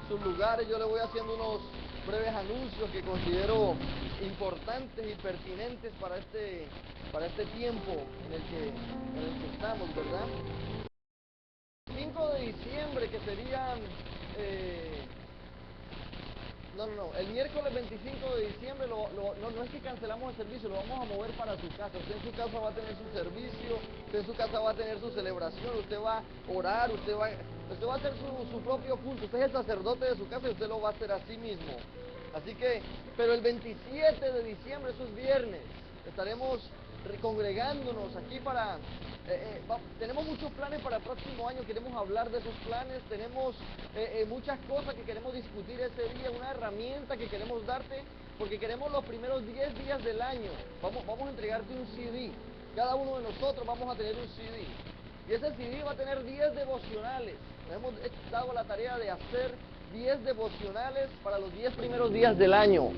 sus lugares, yo le voy haciendo unos breves anuncios que considero importantes y pertinentes para este tiempo en el que estamos, ¿verdad? 5 de diciembre, que serían... el miércoles 25 de diciembre no es que cancelamos el servicio, lo vamos a mover para su casa. Usted en su casa va a tener su servicio, usted en su casa va a tener su celebración, usted va a orar, usted va a hacer su propio culto. Usted es el sacerdote de su casa y usted lo va a hacer a sí mismo. Así que, pero el 27 de diciembre, eso es viernes, estaremos congregándonos aquí para... tenemos muchos planes para el próximo año, queremos hablar de esos planes, tenemos muchas cosas que queremos discutir ese día, una herramienta que queremos darte, porque queremos los primeros 10 días del año, vamos a entregarte un CD, cada uno de nosotros vamos a tener un CD, y ese CD va a tener 10 devocionales. Nos hemos dado la tarea de hacer 10 devocionales para los 10 primeros días del año.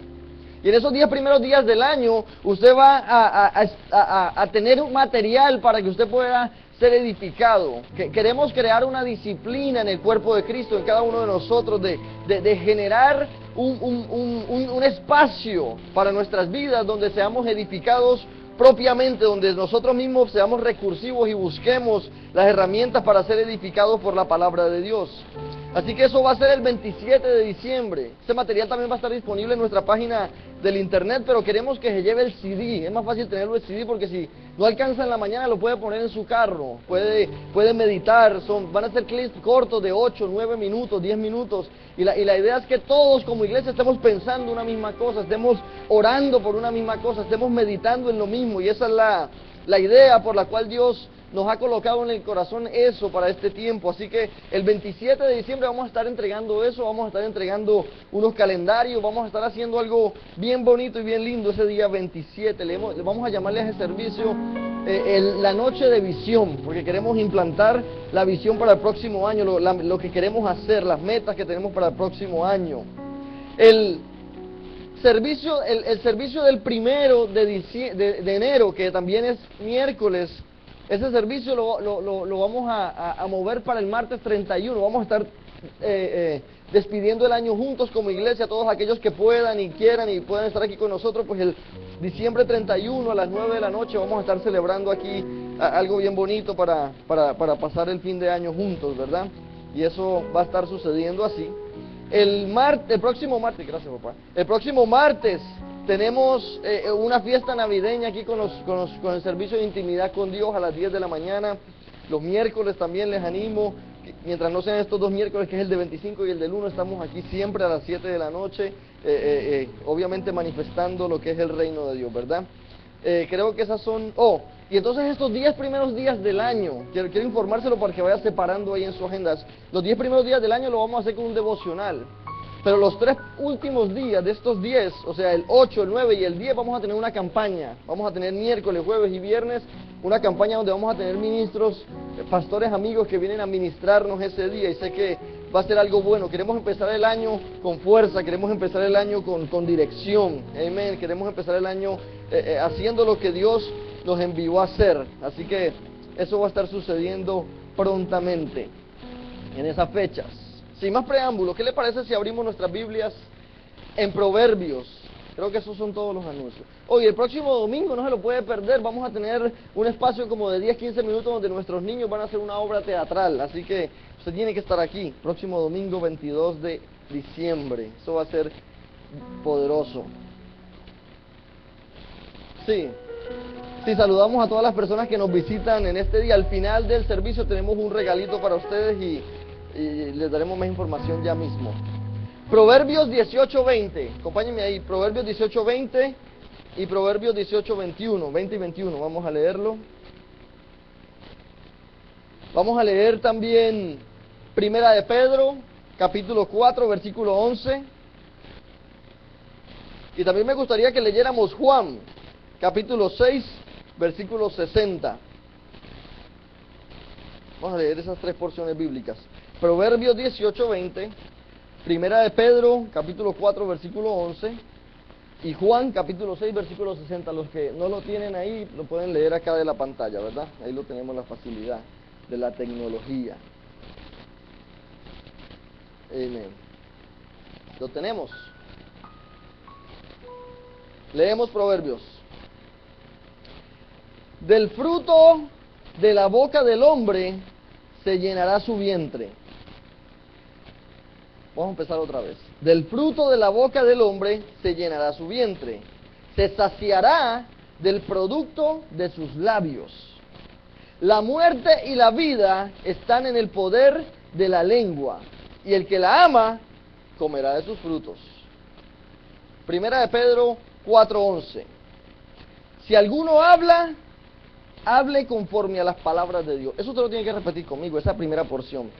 Y en esos 10 primeros días del año, usted va a tener un material para que usted pueda ser edificado. Queremos crear una disciplina en el cuerpo de Cristo, en cada uno de nosotros, de generar un espacio para nuestras vidas donde seamos edificados propiamente, donde nosotros mismos seamos recursivos y busquemos las herramientas para ser edificados por la palabra de Dios. Así que eso va a ser el 27 de diciembre. Este material también va a estar disponible en nuestra página del internet, pero queremos que se lleve el CD. Es más fácil tenerlo el CD porque si no alcanza en la mañana lo puede poner en su carro, puede meditar. Van a ser clips cortos de 8, 9 minutos, 10 minutos. Y la idea es que todos como iglesia estemos pensando una misma cosa, estemos orando por una misma cosa, estemos meditando en lo mismo. Y esa es la idea por la cual Dios nos ha colocado en el corazón eso para este tiempo. Así que el 27 de diciembre vamos a estar entregando eso, vamos a estar entregando unos calendarios, vamos a estar haciendo algo bien bonito y bien lindo ese día 27. Le vamos a llamarle a ese servicio la noche de visión, porque queremos implantar la visión para el próximo año, lo que queremos hacer, las metas que tenemos para el próximo año. El servicio del 1 de enero, que también es miércoles, ese servicio lo vamos a mover para el martes 31. Vamos a estar despidiendo el año juntos como iglesia. Todos aquellos que puedan y quieran y puedan estar aquí con nosotros, pues el diciembre 31 a las 9 de la noche vamos a estar celebrando aquí algo bien bonito para pasar el fin de año juntos, ¿verdad? Y eso va a estar sucediendo así. El próximo martes, gracias papá, el próximo martes tenemos una fiesta navideña aquí con el servicio de intimidad con Dios a las 10 de la mañana. Los miércoles también les animo, mientras no sean estos 2 miércoles, que es el de 25 y el del 1, estamos aquí siempre a las 7 de la noche, obviamente manifestando lo que es el reino de Dios, ¿verdad? Creo que esas son... y entonces estos 10 primeros días del año, quiero informárselo para que vaya separando ahí en sus agendas. Los 10 primeros días del año lo vamos a hacer con un devocional. Pero los 3 últimos días de estos 10, o sea, el 8, el 9 y el 10, vamos a tener una campaña. Vamos a tener miércoles, jueves y viernes una campaña donde vamos a tener ministros, pastores amigos que vienen a ministrarnos ese día. Y sé que va a ser algo bueno. Queremos empezar el año con fuerza, queremos empezar el año con dirección. Amén. Queremos empezar el año haciendo lo que Dios nos envió a hacer. Así que eso va a estar sucediendo prontamente en esas fechas. Sin más preámbulo, ¿qué le parece si abrimos nuestras Biblias en Proverbios? Creo que esos son todos los anuncios. Hoy, el próximo domingo, no se lo puede perder, vamos a tener un espacio como de 10-15 minutos donde nuestros niños van a hacer una obra teatral. Así que usted tiene que estar aquí, próximo domingo 22 de diciembre. Eso va a ser poderoso. Sí, saludamos a todas las personas que nos visitan en este día. Al final del servicio tenemos un regalito para ustedes y les daremos más información ya mismo. Proverbios 18:20, acompáñenme ahí, Proverbios 18:20 y Proverbios 18:21, 20 y 21, vamos a leerlo. Vamos a leer también Primera de Pedro, capítulo 4, versículo 11. Y también me gustaría que leyéramos Juan, capítulo 6, versículo 60. Vamos a leer esas 3 porciones bíblicas. Proverbios 18:20, Primera de Pedro, capítulo 4, versículo 11, y Juan, capítulo 6, versículo 60. Los que no lo tienen ahí, lo pueden leer acá de la pantalla, ¿verdad? Ahí lo tenemos, la facilidad de la tecnología. Amén. Lo tenemos. Leemos Proverbios. Del fruto de la boca del hombre se llenará su vientre. Vamos a empezar otra vez. Del fruto de la boca del hombre se llenará su vientre. Se saciará del producto de sus labios. La muerte y la vida están en el poder de la lengua, y el que la ama comerá de sus frutos. Primera de Pedro 4:11. Si alguno habla, hable conforme a las palabras de Dios. Eso usted lo tiene que repetir conmigo, esa primera porción.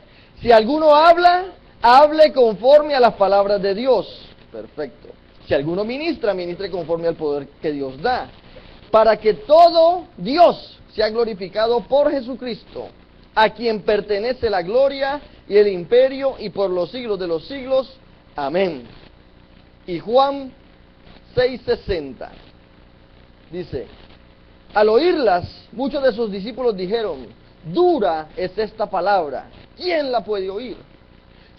Si alguno habla, hable conforme a las palabras de Dios. Perfecto. Si alguno ministra, ministre conforme al poder que Dios da, para que todo Dios sea glorificado por Jesucristo, a quien pertenece la gloria y el imperio y por los siglos de los siglos. Amén. Y Juan 6:60 dice: al oírlas, muchos de sus discípulos dijeron: dura es esta palabra, ¿quién la puede oír?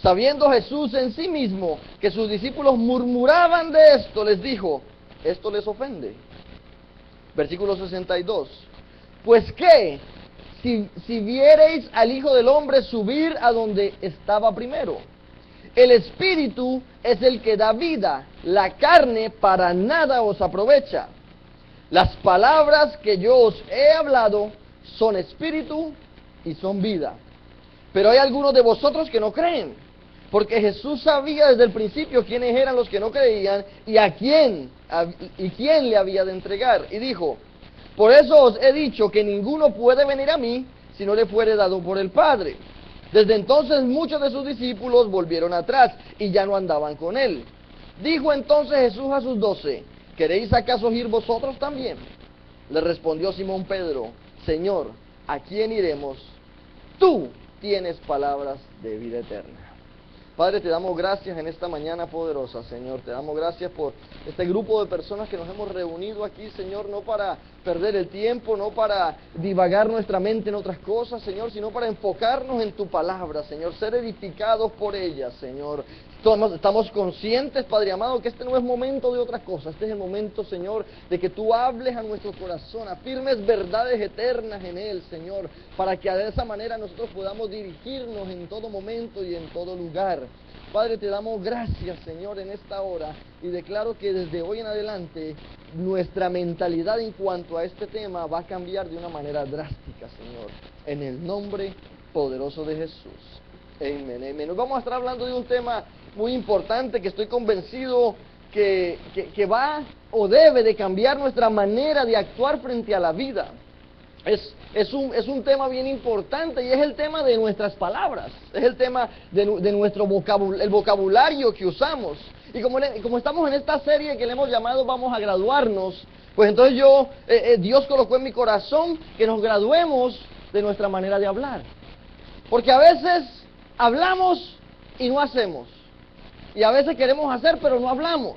Sabiendo Jesús en sí mismo que sus discípulos murmuraban de esto, les dijo: ¿esto les ofende? Versículo 62. Pues qué, si viereis al Hijo del Hombre subir a donde estaba primero. El Espíritu es el que da vida, la carne para nada os aprovecha. Las palabras que yo os he hablado son espíritu y son vida. Pero hay algunos de vosotros que no creen, porque Jesús sabía desde el principio quiénes eran los que no creían y quién le había de entregar. Y dijo: por eso os he dicho que ninguno puede venir a mí si no le fuere dado por el Padre. Desde entonces muchos de sus discípulos volvieron atrás y ya no andaban con él. Dijo entonces Jesús a sus 12: ¿queréis acaso ir vosotros también? Le respondió Simón Pedro: Señor, ¿a quién iremos? Tú tienes palabras de vida eterna. Padre, te damos gracias en esta mañana poderosa, Señor. Te damos gracias por este grupo de personas que nos hemos reunido aquí, Señor, no para perder el tiempo, no para divagar nuestra mente en otras cosas, Señor, sino para enfocarnos en tu palabra, Señor, ser edificados por ella, Señor. Estamos conscientes, Padre amado, que este no es momento de otras cosas. Este es el momento, Señor, de que tú hables a nuestro corazón, afirmes verdades eternas en él, Señor, para que de esa manera nosotros podamos dirigirnos en todo momento y en todo lugar. Padre, te damos gracias, Señor, en esta hora, y declaro que desde hoy en adelante nuestra mentalidad en cuanto a este tema va a cambiar de una manera drástica, Señor, en el nombre poderoso de Jesús. Amén, amén. Nos vamos a estar hablando de un tema muy importante que estoy convencido que va o debe de cambiar nuestra manera de actuar frente a la vida. Es un tema bien importante, y es el tema de nuestras palabras, es el tema de nuestro vocabulario que usamos. Y como estamos en esta serie que le hemos llamado Vamos a graduarnos, pues entonces Dios colocó en mi corazón que nos graduemos de nuestra manera de hablar. Porque a veces hablamos y no hacemos, y a veces queremos hacer pero no hablamos.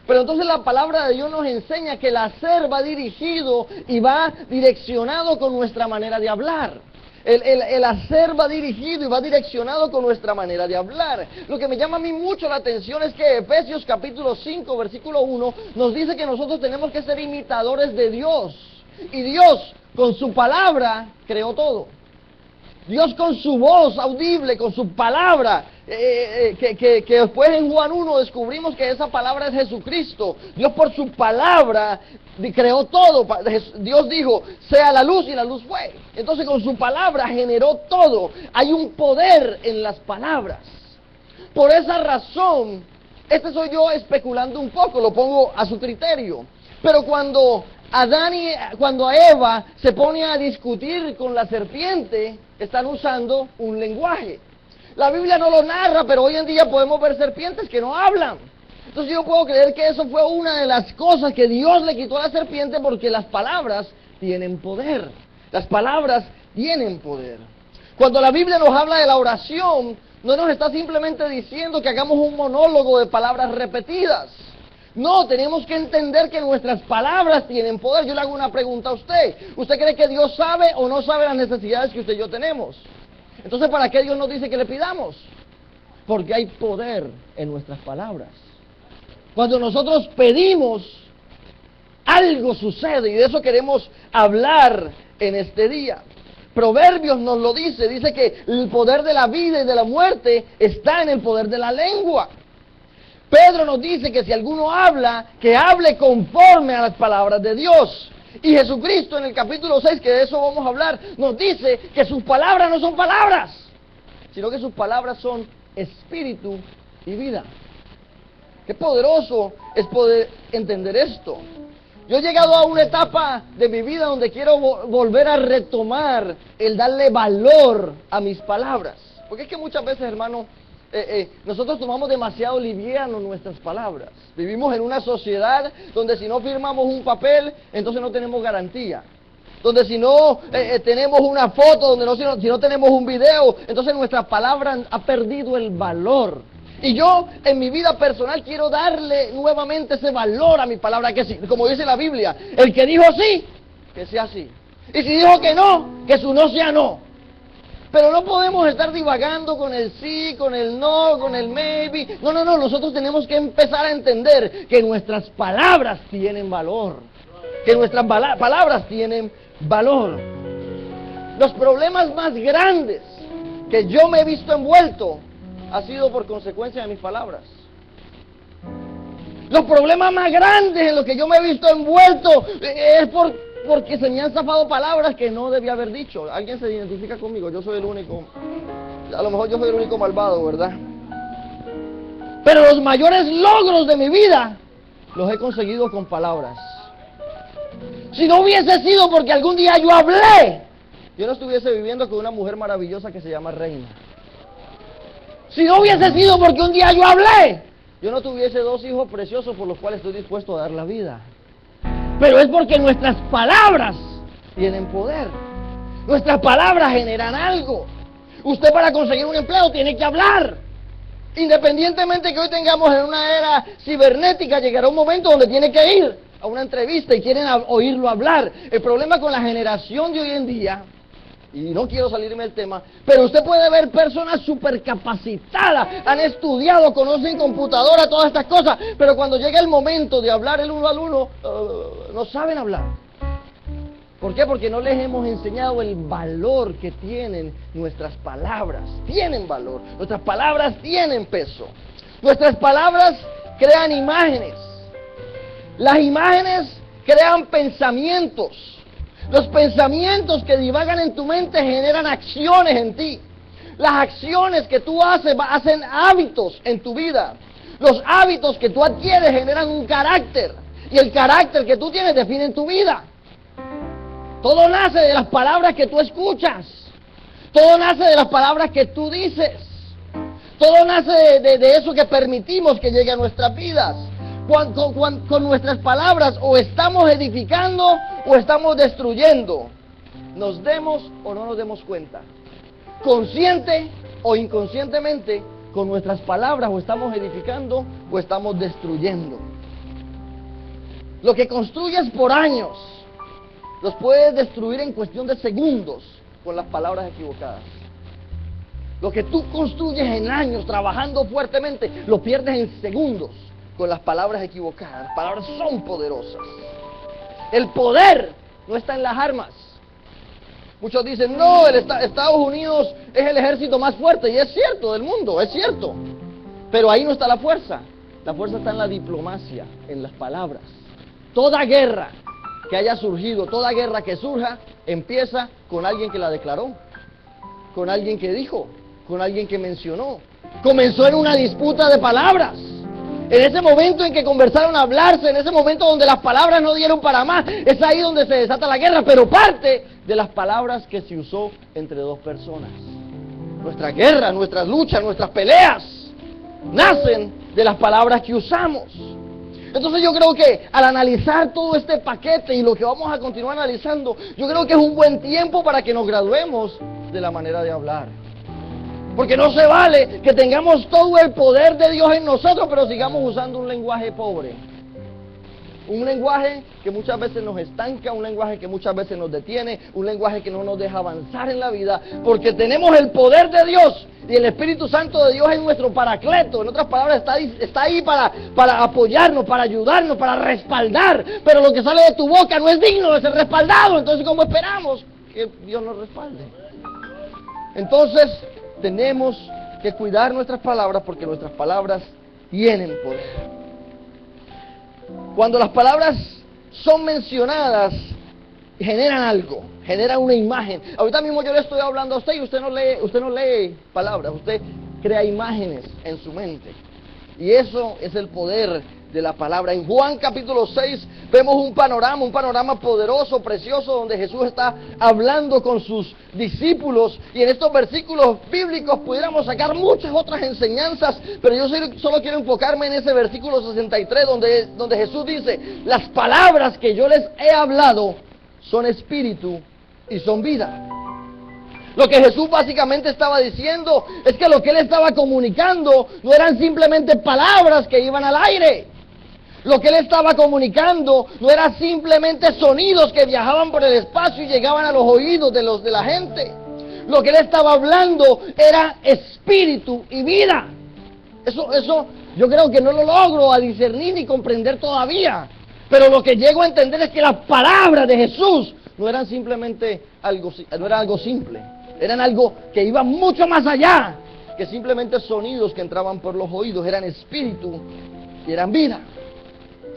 Pero entonces la palabra de Dios nos enseña que el hacer va dirigido y va direccionado con nuestra manera de hablar. El hacer va dirigido y va direccionado con nuestra manera de hablar. Lo que me llama a mí mucho la atención es que Efesios capítulo 5 versículo 1 nos dice que nosotros tenemos que ser imitadores de Dios. Y Dios con su palabra creó todo. Dios con su voz audible, con su palabra, que después en Juan 1 descubrimos que esa palabra es Jesucristo. Dios por su palabra creó todo. Dios dijo, sea la luz, y la luz fue. Entonces con su palabra generó todo. Hay un poder en las palabras. Por esa razón, soy yo especulando un poco, lo pongo a su criterio. Pero cuando Eva se pone a discutir con la serpiente, están usando un lenguaje. La Biblia no lo narra, pero hoy en día podemos ver serpientes que no hablan. Entonces yo puedo creer que eso fue una de las cosas que Dios le quitó a la serpiente, porque las palabras tienen poder. Las palabras tienen poder. Cuando la Biblia nos habla de la oración, no nos está simplemente diciendo que hagamos un monólogo de palabras repetidas. No, tenemos que entender que nuestras palabras tienen poder. Yo le hago una pregunta a usted. ¿Usted cree que Dios sabe o no sabe las necesidades que usted y yo tenemos? Entonces, ¿para qué Dios nos dice que le pidamos? Porque hay poder en nuestras palabras. Cuando nosotros pedimos, algo sucede, y de eso queremos hablar en este día. Proverbios nos lo dice que el poder de la vida y de la muerte está en el poder de la lengua. Pedro nos dice que si alguno habla, que hable conforme a las palabras de Dios. Y Jesucristo en el capítulo 6, que de eso vamos a hablar, nos dice que sus palabras no son palabras, sino que sus palabras son espíritu y vida. Qué poderoso es poder entender esto. Yo he llegado a una etapa de mi vida donde quiero volver a retomar el darle valor a mis palabras. Porque es que muchas veces, hermano, nosotros tomamos demasiado liviano nuestras palabras. Vivimos en una sociedad donde si no firmamos un papel, entonces no tenemos garantía. Donde si no tenemos una foto, si no tenemos un video, entonces nuestra palabra ha perdido el valor. Y yo en mi vida personal quiero darle nuevamente ese valor a mi palabra, que sí, como dice la Biblia, el que dijo sí, que sea sí. Y si dijo que no, que su no sea no. Pero no podemos estar divagando con el sí, con el no, con el maybe. No, nosotros tenemos que empezar a entender que nuestras palabras tienen valor. Que nuestras palabras tienen valor. Los problemas más grandes que yo me he visto envuelto ha sido por consecuencia de mis palabras. Los problemas más grandes en los que yo me he visto envuelto es porque se me han zafado palabras que no debía haber dicho. ¿Alguien se identifica conmigo? Yo soy el único. A lo mejor yo soy el único malvado, ¿verdad? Pero los mayores logros de mi vida los he conseguido con palabras. Si no hubiese sido porque algún día yo hablé, yo no estuviese viviendo con una mujer maravillosa que se llama Reina. Si no hubiese sido porque un día yo hablé, yo no tuviese 2 hijos preciosos por los cuales estoy dispuesto a dar la vida. Pero es porque nuestras palabras tienen poder. Nuestras palabras generan algo. Usted para conseguir un empleo tiene que hablar. Independientemente que hoy tengamos en una era cibernética, llegará un momento donde tiene que ir a una entrevista y quieren oírlo hablar. El problema con la generación de hoy en día, y no quiero salirme del tema, pero usted puede ver personas supercapacitadas, han estudiado, conocen computadora, todas estas cosas, pero cuando llega el momento de hablar el uno al uno, no saben hablar. ¿Por qué? Porque no les hemos enseñado el valor que tienen nuestras palabras. Tienen valor, nuestras palabras tienen peso. Nuestras palabras crean imágenes. Las imágenes crean pensamientos. Los pensamientos que divagan en tu mente generan acciones en ti. Las acciones que tú haces hacen hábitos en tu vida. Los hábitos que tú adquieres generan un carácter. Y el carácter que tú tienes define tu vida. Todo nace de las palabras que tú escuchas. Todo nace de las palabras que tú dices. Todo nace de eso que permitimos que llegue a nuestras vidas. Con nuestras palabras o estamos edificando o estamos destruyendo. Nos demos o no nos demos cuenta. Consciente o inconscientemente, con nuestras palabras o estamos edificando o estamos destruyendo. Lo que construyes por años, los puedes destruir en cuestión de segundos con las palabras equivocadas. Lo que tú construyes en años trabajando fuertemente, lo pierdes en segundos con las palabras equivocadas. Las palabras son poderosas. El poder no está en las armas. Muchos dicen, no, Estados Unidos es el ejército más fuerte, y es cierto, del mundo, es cierto. Pero ahí no está la fuerza. La fuerza está en la diplomacia, en las palabras. Toda guerra que haya surgido, toda guerra que surja, empieza con alguien que la declaró, con alguien que dijo, con alguien que mencionó. Comenzó en una disputa de palabras. En ese momento en que conversaron a hablarse, en ese momento donde las palabras no dieron para más, es ahí donde se desata la guerra, pero parte de las palabras que se usó entre 2 personas. Nuestra guerra, nuestras luchas, nuestras peleas, nacen de las palabras que usamos. Entonces yo creo que al analizar todo este paquete y lo que vamos a continuar analizando, yo creo que es un buen tiempo para que nos graduemos de la manera de hablar. Porque no se vale que tengamos todo el poder de Dios en nosotros, pero sigamos usando un lenguaje pobre. Un lenguaje que muchas veces nos estanca, un lenguaje que muchas veces nos detiene, un lenguaje que no nos deja avanzar en la vida, porque tenemos el poder de Dios y el Espíritu Santo de Dios es nuestro paracleto. En otras palabras, está ahí para apoyarnos, para ayudarnos, para respaldar, pero lo que sale de tu boca no es digno de ser respaldado. Entonces, ¿cómo esperamos que Dios nos respalde? Entonces, tenemos que cuidar nuestras palabras, porque nuestras palabras tienen poder. Cuando las palabras son mencionadas, generan algo, generan una imagen. Ahorita mismo yo le estoy hablando a usted y usted no lee palabras, usted crea imágenes en su mente. Y eso es el poder de la palabra. En Juan capítulo 6 vemos un panorama poderoso, precioso, donde Jesús está hablando con sus discípulos, y en estos versículos bíblicos pudiéramos sacar muchas otras enseñanzas, pero yo solo quiero enfocarme en ese versículo 63 donde Jesús dice: las palabras que yo les he hablado son espíritu y son vida. Lo que Jesús básicamente estaba diciendo es que lo que Él estaba comunicando no eran simplemente palabras que iban al aire. Lo que Él estaba comunicando no eran simplemente sonidos que viajaban por el espacio y llegaban a los oídos de la gente. Lo que Él estaba hablando era espíritu y vida. Eso yo creo que no lo logro a discernir ni comprender todavía. Pero lo que llego a entender es que las palabras de Jesús no eran simplemente no era algo simple. Eran algo que iba mucho más allá que simplemente sonidos que entraban por los oídos. Eran espíritu y eran vida.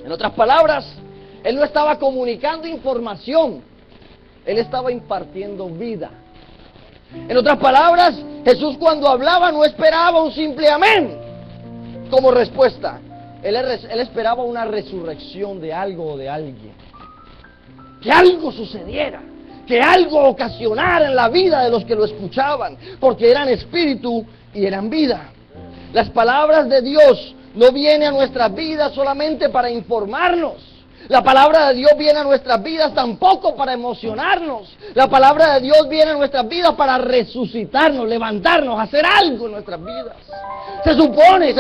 En otras palabras, Él no estaba comunicando información, Él estaba impartiendo vida. En otras palabras, Jesús cuando hablaba no esperaba un simple amén como respuesta. Él esperaba una resurrección de algo o de alguien. Que algo sucediera, que algo ocasionara en la vida de los que lo escuchaban, porque eran espíritu y eran vida. Las palabras de Dios no vienen a nuestras vidas solamente para informarnos. La palabra de Dios viene a nuestras vidas tampoco para emocionarnos. La palabra de Dios viene a nuestras vidas para resucitarnos, levantarnos, hacer algo en nuestras vidas. Se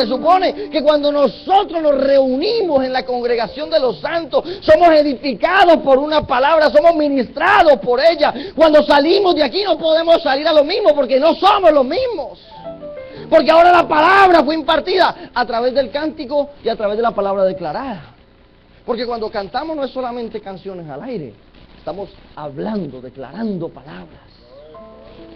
supone que cuando nosotros nos reunimos en la congregación de los santos, somos edificados por una palabra, somos ministrados por ella. Cuando salimos de aquí no podemos salir a lo mismo, porque no somos los mismos. Porque ahora la palabra fue impartida a través del cántico y a través de la palabra declarada. Porque cuando cantamos no es solamente canciones al aire, estamos hablando, declarando palabras.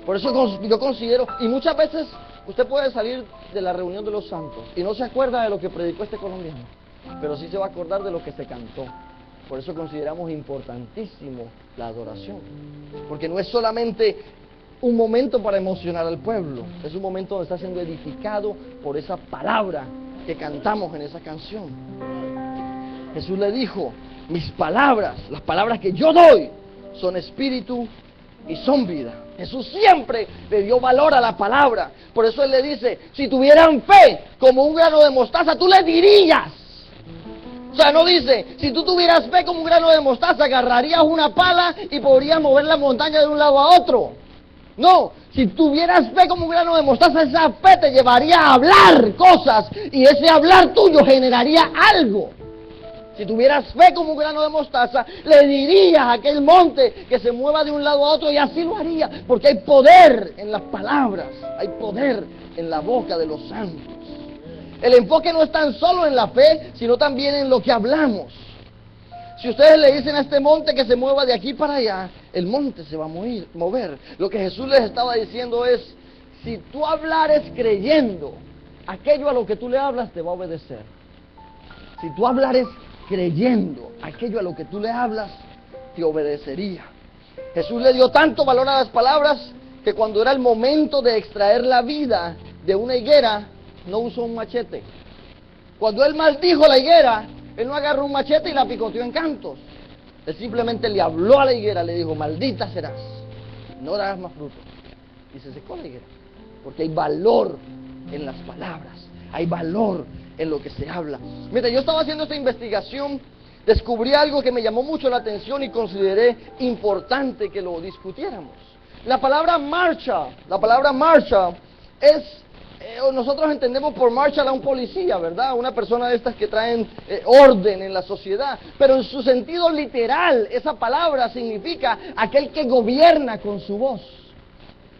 Por eso yo considero, y muchas veces usted puede salir de la reunión de los santos y no se acuerda de lo que predicó este colombiano, pero sí se va a acordar de lo que se cantó. Por eso consideramos importantísimo la adoración. Porque no es solamente un momento para emocionar al pueblo, es un momento donde está siendo edificado por esa palabra que cantamos en esa canción. Jesús le dijo: mis palabras, las palabras que yo doy, son espíritu y son vida. Jesús siempre le dio valor a la palabra. Por eso Él le dice: si tuvieran fe como un grano de mostaza, tú le dirías. O sea, no dice: si tú tuvieras fe como un grano de mostaza, agarrarías una pala y podrías mover la montaña de un lado a otro. No, si tuvieras fe como un grano de mostaza, esa fe te llevaría a hablar cosas y ese hablar tuyo generaría algo. Si tuvieras fe como un grano de mostaza, le dirías a aquel monte que se mueva de un lado a otro y así lo haría, porque hay poder en las palabras, hay poder en la boca de los santos. El enfoque no es tan solo en la fe, sino también en lo que hablamos. Si ustedes le dicen a este monte que se mueva de aquí para allá, el monte se va a mover. Lo que Jesús les estaba diciendo es: si tú hablares creyendo, aquello a lo que tú le hablas te va a obedecer. Si tú hablares creyendo, aquello a lo que tú le hablas te obedecería. Jesús le dio tanto valor a las palabras que cuando era el momento de extraer la vida de una higuera, no usó un machete. Cuando Él maldijo la higuera, Él no agarró un machete y la picoteó en cantos. Él simplemente le habló a la higuera, le dijo: maldita serás, no darás más fruto. Y se secó la higuera, porque hay valor en las palabras, hay valor en lo que se habla. Mientras yo estaba haciendo esta investigación, descubrí algo que me llamó mucho la atención y consideré importante que lo discutiéramos. La palabra marcha es nosotros entendemos por marshal a un policía, ¿verdad? Una persona de estas que traen orden en la sociedad. Pero en su sentido literal, esa palabra significa aquel que gobierna con su voz.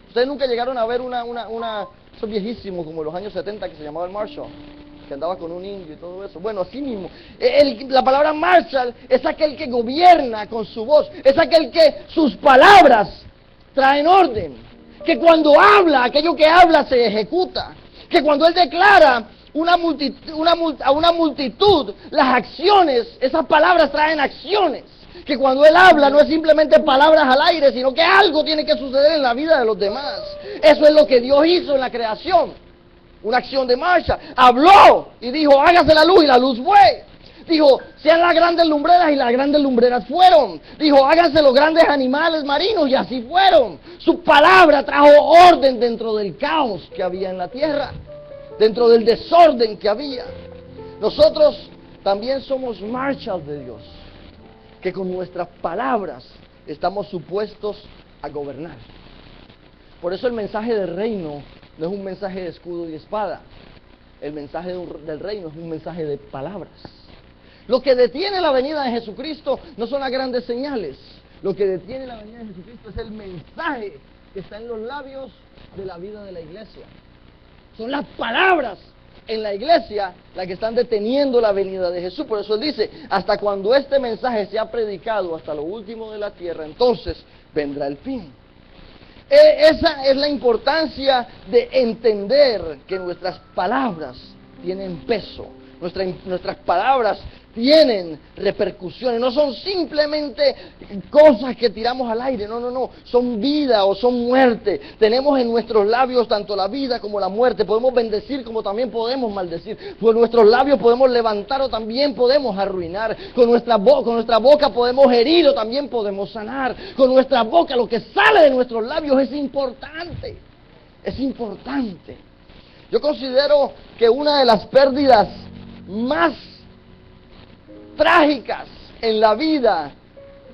Ustedes nunca llegaron a ver eso es viejísimo, como en los años 70, que se llamaba el marshal, que andaba con un indio y todo eso. Bueno, así mismo, la palabra marshal es aquel que gobierna con su voz, es aquel que sus palabras traen orden, que cuando habla, aquello que habla se ejecuta, que cuando él declara a una multitud las acciones, esas palabras traen acciones. Que cuando él habla no es simplemente palabras al aire, sino que algo tiene que suceder en la vida de los demás. Eso es lo que Dios hizo en la creación. Una acción de marcha. Habló y dijo, hágase la luz, y la luz fue. Dijo, sean las grandes lumbreras, y las grandes lumbreras fueron. Dijo, háganse los grandes animales marinos, y así fueron. Su palabra trajo orden dentro del caos que había en la tierra, dentro del desorden que había. Nosotros también somos marshals de Dios, que con nuestras palabras estamos supuestos a gobernar. Por eso el mensaje del reino no es un mensaje de escudo y espada. El mensaje del reino es un mensaje de palabras. Lo que detiene la venida de Jesucristo no son las grandes señales. Lo que detiene la venida de Jesucristo es el mensaje que está en los labios de la vida de la iglesia. Son las palabras en la iglesia las que están deteniendo la venida de Jesús. Por eso él dice, hasta cuando este mensaje sea predicado hasta lo último de la tierra, entonces vendrá el fin. Esa es la importancia de entender que nuestras palabras tienen peso, nuestras palabras tienen repercusiones, no son simplemente cosas que tiramos al aire, no, son vida o son muerte. Tenemos en nuestros labios tanto la vida como la muerte, podemos bendecir como también podemos maldecir, con nuestros labios podemos levantar o también podemos arruinar, con nuestra boca podemos herir o también podemos sanar, con nuestra boca lo que sale de nuestros labios es importante. Yo considero que una de las pérdidas más trágicas en la vida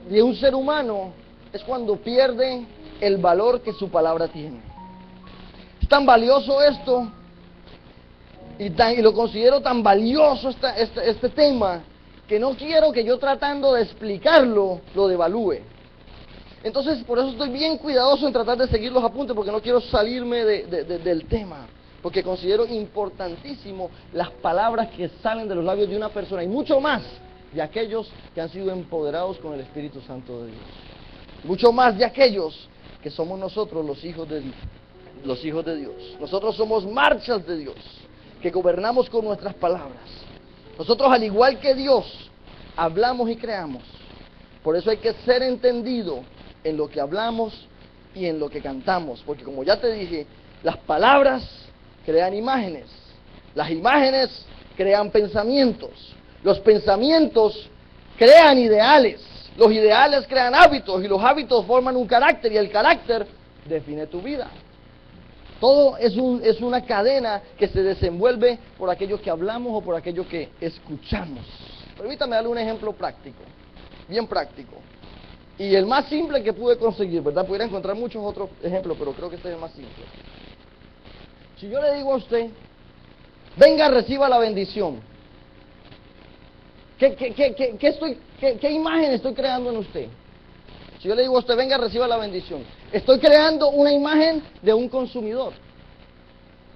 de un ser humano es cuando pierde el valor que su palabra tiene. Es tan valioso esto y lo considero tan valioso este tema que no quiero que yo tratando de explicarlo lo devalúe. Entonces por eso estoy bien cuidadoso en tratar de seguir los apuntes, porque no quiero salirme del tema, porque considero importantísimo las palabras que salen de los labios de una persona, y mucho más de aquellos que han sido empoderados con el Espíritu Santo de Dios, mucho más de aquellos que somos nosotros los hijos de Dios. Nosotros somos marchas de Dios, que gobernamos con nuestras palabras. Nosotros, al igual que Dios, hablamos y creamos. Por eso hay que ser entendido en lo que hablamos y en lo que cantamos, porque como ya te dije, las palabras crean imágenes, las imágenes crean pensamientos, los pensamientos crean ideales, los ideales crean hábitos, y los hábitos forman un carácter, y el carácter define tu vida. Todo es una cadena que se desenvuelve por aquello que hablamos o por aquello que escuchamos. Permítame darle un ejemplo práctico, bien práctico, y el más simple que pude conseguir, ¿verdad? Pudiera encontrar muchos otros ejemplos, pero creo que este es el más simple. Si yo le digo a usted, venga, reciba la bendición, ¿qué imagen estoy creando en usted? Si yo le digo a usted, venga, reciba la bendición, estoy creando una imagen de un consumidor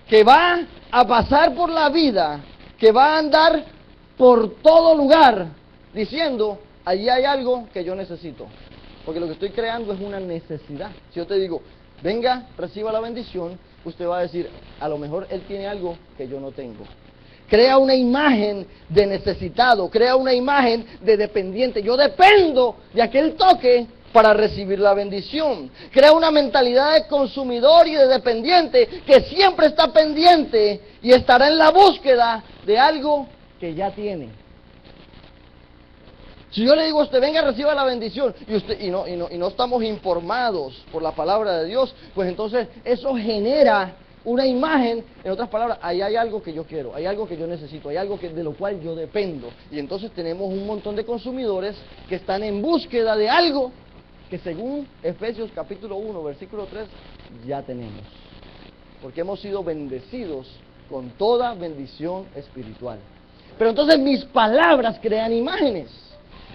que va a pasar por la vida, que va a andar por todo lugar diciendo, allí hay algo que yo necesito, porque lo que estoy creando es una necesidad. Si yo te digo, venga, reciba la bendición, usted va a decir, a lo mejor él tiene algo que yo no tengo. Crea una imagen de necesitado, crea una imagen de dependiente. Yo dependo de aquel toque para recibir la bendición. Crea una mentalidad de consumidor y de dependiente que siempre está pendiente y estará en la búsqueda de algo que ya tiene. Si yo le digo a usted, venga, reciba la bendición, y no estamos informados por la palabra de Dios, pues entonces eso genera una imagen. En otras palabras, ahí hay algo que yo quiero, hay algo que yo necesito, hay algo de lo cual yo dependo. Y entonces tenemos un montón de consumidores que están en búsqueda de algo que según Efesios capítulo 1, versículo 3, ya tenemos. porque hemos sido bendecidos con toda bendición espiritual. Pero entonces mis palabras crean imágenes.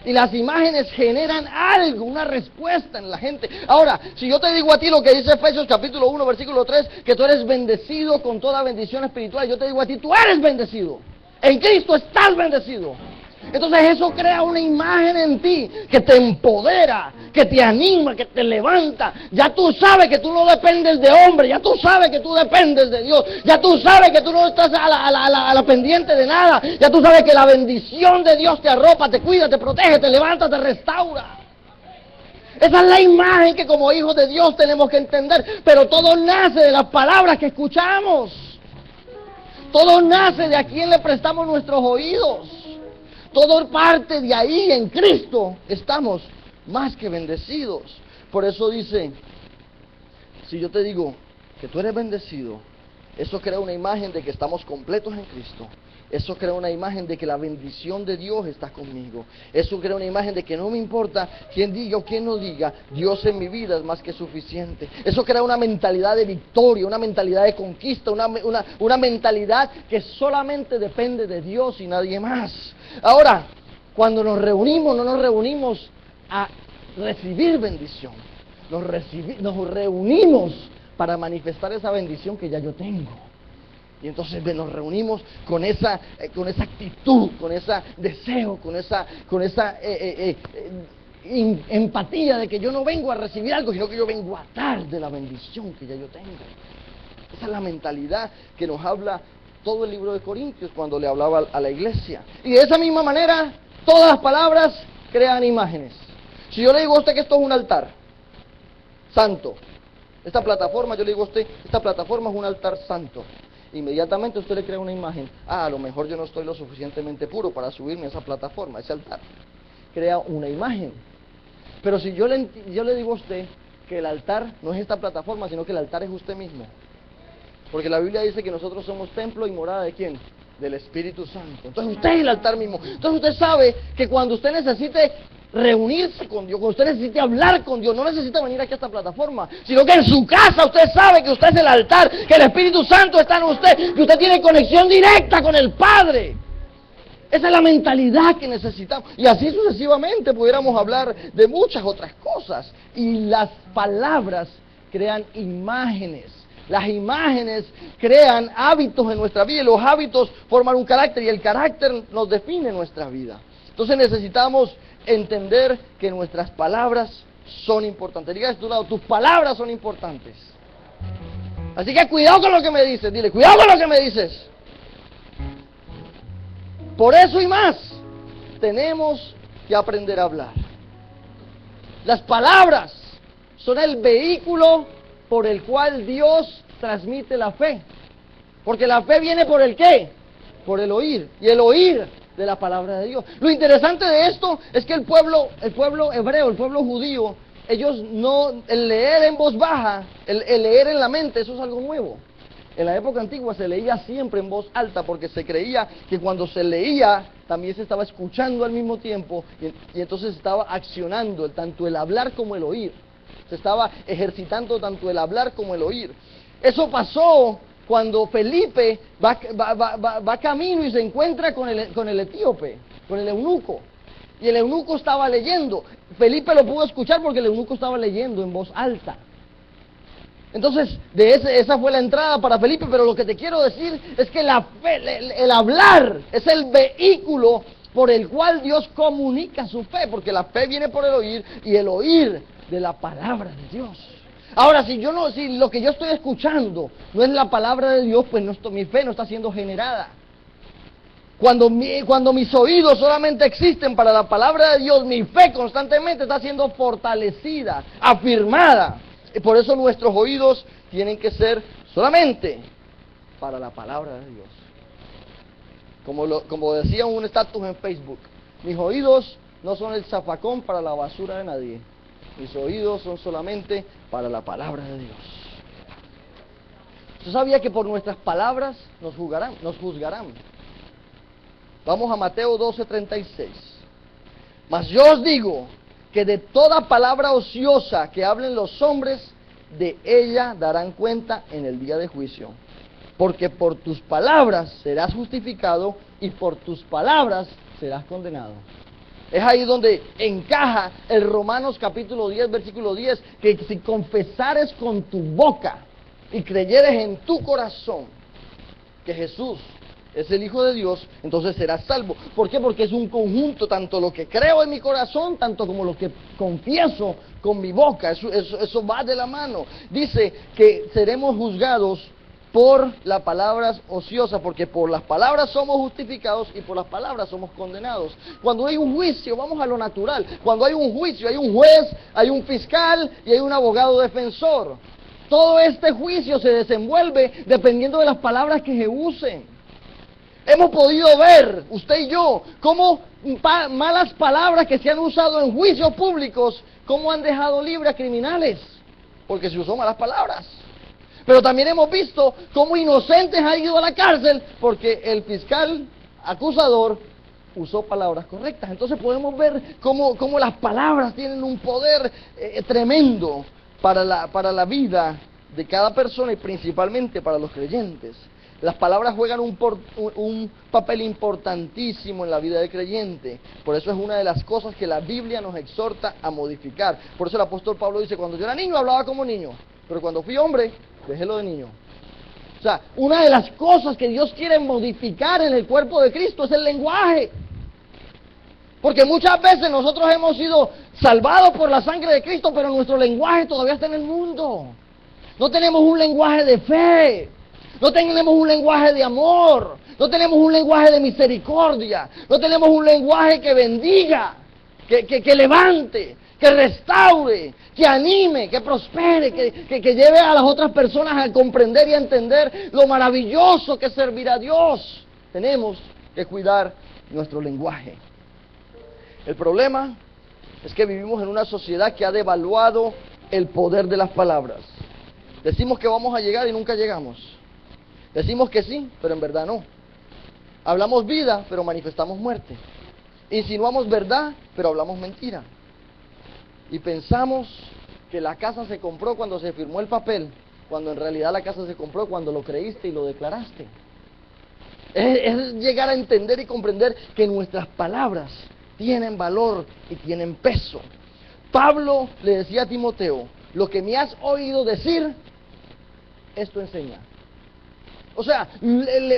Y las imágenes generan algo, una respuesta en la gente. Ahora, si yo te digo a ti lo que dice Efesios capítulo 1, versículo 3, que tú eres bendecido con toda bendición espiritual, yo te digo a ti, tú eres bendecido. En Cristo estás bendecido. Entonces eso crea una imagen en ti que te empodera, que te anima, que te levanta. Ya tú sabes que tú no dependes de hombre, ya tú sabes que tú dependes de Dios, ya tú sabes que tú no estás a la pendiente de nada, ya tú sabes que la bendición de Dios te arropa, te cuida, te protege, te levanta, te restaura. Esa es la imagen que como hijos de Dios tenemos que entender, pero todo nace de las palabras que escuchamos. Todo nace de a quién le prestamos nuestros oídos. Todo parte de ahí. En Cristo estamos más que bendecidos. Por eso dice, si yo te digo que tú eres bendecido, eso crea una imagen de que estamos completos en Cristo. Eso crea una imagen de que la bendición de Dios está conmigo. Eso crea una imagen de que no me importa quién diga o quién no diga, Dios en mi vida es más que suficiente. Eso crea una mentalidad de victoria, una mentalidad de conquista, una mentalidad que solamente depende de Dios y nadie más. Ahora, cuando nos reunimos, no nos reunimos a recibir bendición. Nos reunimos para manifestar esa bendición que ya yo tengo. Y entonces nos reunimos con esa actitud, con ese deseo, con esa empatía de que yo no vengo a recibir algo, sino que yo vengo a dar de la bendición que ya yo tengo. Esa es la mentalidad que nos habla todo el libro de Corintios cuando le hablaba a la iglesia. Y de esa misma manera, todas las palabras crean imágenes. Si yo le digo a usted que esto es un altar santo, esta plataforma, yo le digo a usted, esta plataforma es un altar santo. Inmediatamente usted le crea una imagen. A lo mejor yo no estoy lo suficientemente puro para subirme a esa plataforma, a ese altar. Crea una imagen. Pero si yo le digo a usted que el altar no es esta plataforma, sino que el altar es usted mismo. Porque la Biblia dice que nosotros somos templo y morada ¿de quién? Del Espíritu Santo. Entonces usted es el altar mismo. Entonces usted sabe que cuando usted necesite reunirse con Dios, cuando usted necesite hablar con Dios, no necesita venir aquí a esta plataforma, sino que en su casa usted sabe que usted es el altar, que el Espíritu Santo está en usted, que usted tiene conexión directa con el Padre. Esa es la mentalidad que necesitamos. Y así sucesivamente pudiéramos hablar de muchas otras cosas. Y las palabras crean imágenes. Las imágenes crean hábitos en nuestra vida y los hábitos forman un carácter y el carácter nos define nuestra vida. Entonces necesitamos entender que nuestras palabras son importantes. Diga a tu lado, tus palabras son importantes. Así que cuidado con lo que me dices, dile, cuidado con lo que me dices. Por eso y más, tenemos que aprender a hablar. Las palabras son el vehículo por el cual Dios transmite la fe. Porque la fe viene por el ¿qué? Por el oír. Y el oír de la palabra de Dios. Lo interesante de esto es que el pueblo hebreo, el pueblo judío, ellos no, el leer en voz baja, el leer en la mente, eso es algo nuevo. En la época antigua se leía siempre en voz alta porque se creía que cuando se leía también se estaba escuchando al mismo tiempo y entonces estaba accionando tanto el hablar como el oír. Se estaba ejercitando tanto el hablar como el oír. Eso pasó cuando Felipe va camino y se encuentra con el etíope, con el eunuco. Y el eunuco estaba leyendo. Felipe lo pudo escuchar porque el eunuco estaba leyendo en voz alta. Entonces, esa fue la entrada para Felipe, pero lo que te quiero decir es que la fe, el hablar es el vehículo por el cual Dios comunica su fe, porque la fe viene por el oír y el oír de la palabra de Dios. Ahora, si lo que yo estoy escuchando no es la palabra de Dios, pues mi fe no está siendo generada. Cuando mis oídos solamente existen para la palabra de Dios, mi fe constantemente está siendo fortalecida, afirmada. Y por eso nuestros oídos tienen que ser solamente para la palabra de Dios. Como decía un estatus en Facebook, mis oídos no son el zafacón para la basura de nadie. Mis oídos son solamente para la palabra de Dios. ¿Usted sabía que por nuestras palabras nos juzgarán? Vamos a Mateo 12:36. Mas yo os digo que de toda palabra ociosa que hablen los hombres, de ella darán cuenta en el día de juicio. Porque por tus palabras serás justificado y por tus palabras serás condenado. Es ahí donde encaja el Romanos capítulo 10, versículo 10, que si confesares con tu boca y creyeres en tu corazón que Jesús es el Hijo de Dios, entonces serás salvo. ¿Por qué? Porque es un conjunto, tanto lo que creo en mi corazón, tanto como lo que confieso con mi boca. Eso va de la mano. Dice que seremos juzgados por las palabras ociosas, porque por las palabras somos justificados y por las palabras somos condenados. Cuando hay un juicio, vamos a lo natural. Cuando hay un juicio, hay un juez, hay un fiscal y hay un abogado defensor. Todo este juicio se desenvuelve dependiendo de las palabras que se usen. Hemos podido ver, usted y yo, cómo malas palabras que se han usado en juicios públicos, cómo han dejado libre a criminales, porque se usó malas palabras. Pero también hemos visto cómo inocentes han ido a la cárcel porque el fiscal acusador usó palabras correctas. Entonces podemos ver cómo las palabras tienen un poder tremendo para la vida de cada persona y principalmente para los creyentes. Las palabras juegan un papel importantísimo en la vida del creyente. Por eso es una de las cosas que la Biblia nos exhorta a modificar. Por eso el apóstol Pablo dice, cuando yo era niño hablaba como niño, pero cuando fui hombre, déjelo de niño. O sea, una de las cosas que Dios quiere modificar en el cuerpo de Cristo es el lenguaje. Porque muchas veces nosotros hemos sido salvados por la sangre de Cristo, pero nuestro lenguaje todavía está en el mundo. No tenemos un lenguaje de fe. No tenemos un lenguaje de amor, no tenemos un lenguaje de misericordia, no tenemos un lenguaje que bendiga, que levante, que restaure, que anime, que prospere, que lleve a las otras personas a comprender y a entender lo maravilloso que es servir a Dios. Tenemos que cuidar nuestro lenguaje. El problema es que vivimos en una sociedad que ha devaluado el poder de las palabras. Decimos que vamos a llegar y nunca llegamos. Decimos que sí, pero en verdad no. Hablamos vida, pero manifestamos muerte. Insinuamos verdad, pero hablamos mentira. Y pensamos que la casa se compró cuando se firmó el papel, cuando en realidad la casa se compró cuando lo creíste y lo declaraste. Es llegar a entender y comprender que nuestras palabras tienen valor y tienen peso. Pablo le decía a Timoteo, lo que me has oído decir, esto enseña. O sea,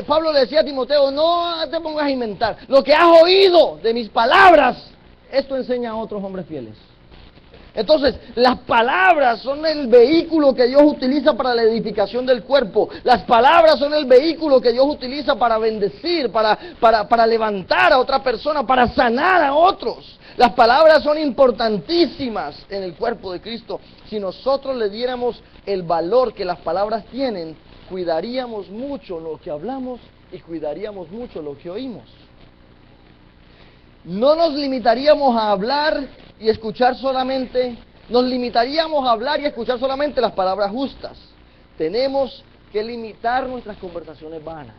Pablo le decía a Timoteo, no te pongas a inventar. Lo que has oído de mis palabras, esto enseña a otros hombres fieles. Entonces, las palabras son el vehículo que Dios utiliza para la edificación del cuerpo. Las palabras son el vehículo que Dios utiliza para bendecir, para levantar a otra persona, para sanar a otros. Las palabras son importantísimas en el cuerpo de Cristo. Si nosotros le diéramos el valor que las palabras tienen, cuidaríamos mucho lo que hablamos y cuidaríamos mucho lo que oímos. No nos limitaríamos a hablar y escuchar solamente, nos limitaríamos a hablar y escuchar solamente las palabras justas. Tenemos que limitar nuestras conversaciones vanas.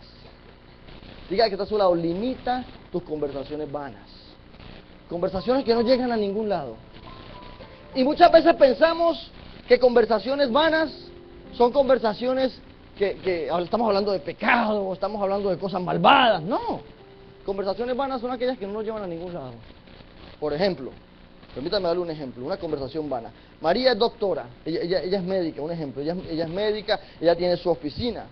Diga que está a su lado, limita tus conversaciones vanas. Conversaciones que no llegan a ningún lado. Y muchas veces pensamos que conversaciones vanas son conversaciones que estamos hablando de pecado o estamos hablando de cosas malvadas. No, conversaciones vanas son aquellas que no nos llevan a ningún lado. Por ejemplo, permítame darle un ejemplo, una conversación vana. María es doctora, ella es médica, un ejemplo, ella es médica, ella tiene su oficina.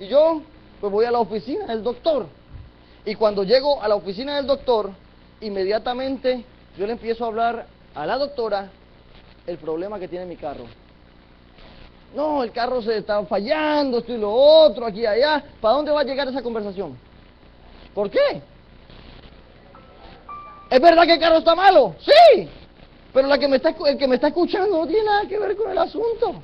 Y yo, pues voy a la oficina del doctor. Y cuando llego a la oficina del doctor, inmediatamente yo le empiezo a hablar a la doctora el problema que tiene mi carro. No, el carro se está fallando, esto y lo otro, aquí y allá. ¿Para dónde va a llegar esa conversación? ¿Por qué? ¿Es verdad que el carro está malo? Sí, pero el que me está escuchando no tiene nada que ver con el asunto.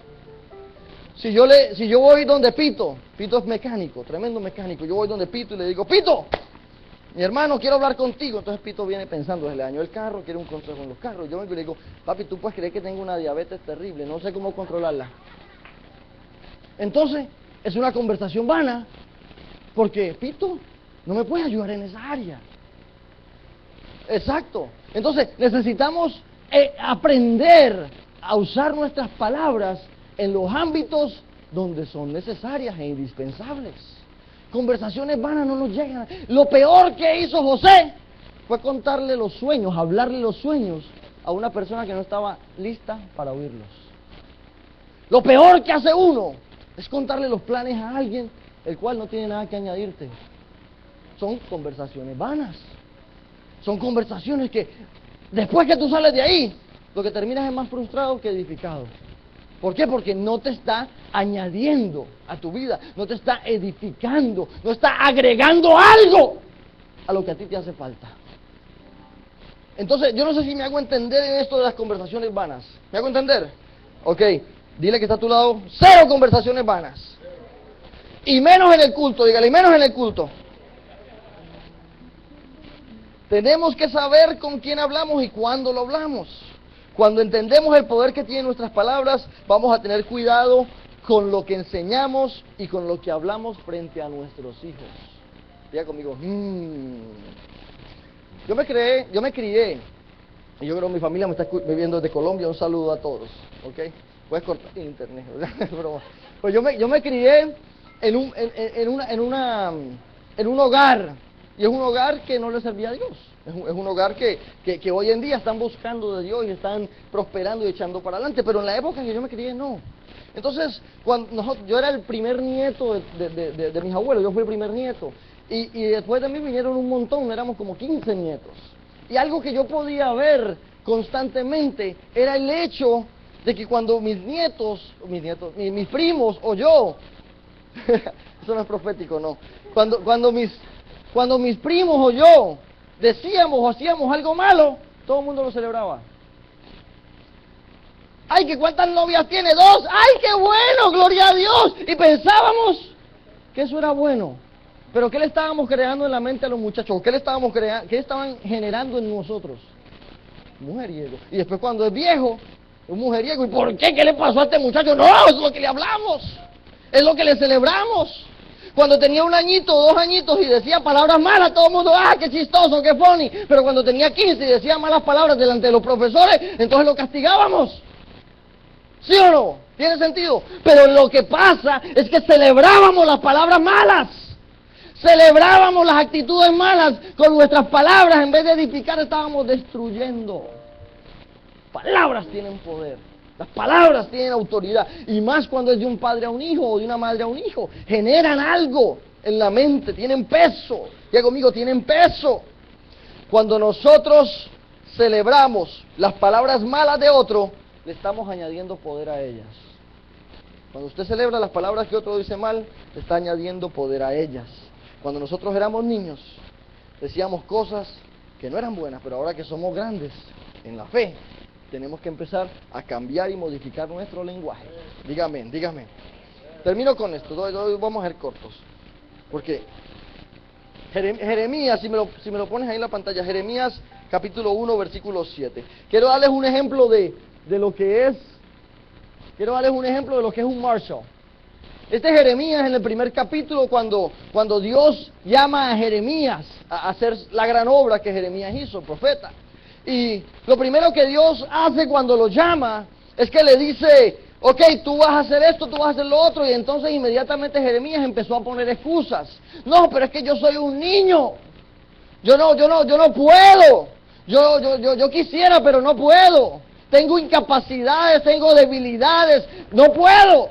Si yo voy donde Pito es mecánico, tremendo mecánico, yo voy donde Pito y le digo, Pito, mi hermano, quiero hablar contigo. Entonces Pito viene pensando, se le dañó el carro, quiere un consejo en los carros. Yo vengo y le digo, papi, tú puedes creer que tengo una diabetes terrible, no sé cómo controlarla. Entonces, es una conversación vana, porque Pito no me puede ayudar en esa área. Exacto. Entonces, necesitamos aprender a usar nuestras palabras en los ámbitos donde son necesarias e indispensables. Conversaciones vanas no nos llegan. Lo peor que hizo José fue contarle los sueños, hablarle los sueños a una persona que no estaba lista para oírlos. Lo peor que hace uno es contarle los planes a alguien el cual no tiene nada que añadirte. Son conversaciones vanas. Son conversaciones que después que tú sales de ahí, lo que terminas es más frustrado que edificado. ¿Por qué? Porque no te está añadiendo a tu vida, no te está edificando, no está agregando algo a lo que a ti te hace falta. Entonces, yo no sé si me hago entender en esto de las conversaciones vanas. ¿Me hago entender? Ok, dile que está a tu lado, 0 conversaciones vanas. Y menos en el culto, dígale, y menos en el culto. Tenemos que saber con quién hablamos y cuándo lo hablamos. Cuando entendemos el poder que tienen nuestras palabras, vamos a tener cuidado con lo que enseñamos y con lo que hablamos frente a nuestros hijos. Diga conmigo, Yo me crié, y yo creo que mi familia me está viendo desde Colombia, un saludo a todos, ¿ok? Puedes cortar internet, ¿verdad? Pues yo me crié en un hogar, y es un hogar que no le servía a Dios. Es un hogar que hoy en día están buscando de Dios y están prosperando y echando para adelante, pero en la época en que yo me crié, no. Entonces, yo era el primer nieto de mis abuelos, yo fui el primer nieto, y después de mí vinieron un montón, éramos como 15 nietos. Y algo que yo podía ver constantemente era el hecho de que cuando mis primos o yo, eso no es profético, no, cuando mis primos o yo decíamos o hacíamos algo malo, todo el mundo lo celebraba. ¡Ay, que cuántas novias tiene! 2. ¡Ay, qué bueno! ¡Gloria a Dios! Y pensábamos que eso era bueno. Pero ¿qué le estábamos creando en la mente a los muchachos? ¿Qué estaban generando en nosotros? Mujeriego. Y después cuando es viejo, un mujeriego. ¿Y por qué? ¿Qué le pasó a este muchacho? No, es lo que le hablamos. Es lo que le celebramos. Cuando tenía 1 añito, 2 añitos y decía palabras malas, todo el mundo, ¡ah, qué chistoso, qué funny! Pero cuando tenía 15 y decía malas palabras delante de los profesores, entonces lo castigábamos. ¿Sí o no? ¿Tiene sentido? Pero lo que pasa es que celebrábamos las palabras malas. Celebrábamos las actitudes malas con nuestras palabras. En vez de edificar, estábamos destruyendo. Palabras tienen poder. Las palabras tienen autoridad, y más cuando es de un padre a un hijo o de una madre a un hijo. Generan algo en la mente, tienen peso. Diga conmigo, tienen peso. Cuando nosotros celebramos las palabras malas de otro, le estamos añadiendo poder a ellas. Cuando usted celebra las palabras que otro dice mal, le está añadiendo poder a ellas. Cuando nosotros éramos niños, decíamos cosas que no eran buenas, pero ahora que somos grandes en la fe, tenemos que empezar a cambiar y modificar nuestro lenguaje. Dígame. Termino con esto, vamos a ser cortos. Porque Jeremías, si me lo pones ahí en la pantalla, Jeremías capítulo 1, versículo 7. Quiero darles un ejemplo de lo que es un Marshall. Este es Jeremías en el primer capítulo, cuando Dios llama a Jeremías a hacer la gran obra que Jeremías hizo, profeta. Y lo primero que Dios hace cuando lo llama es que le dice, ok, tú vas a hacer esto, tú vas a hacer lo otro. Y entonces inmediatamente Jeremías empezó a poner excusas. No, pero es que yo soy un niño. Yo no puedo. Yo quisiera, pero no puedo. Tengo incapacidades, tengo debilidades, no puedo.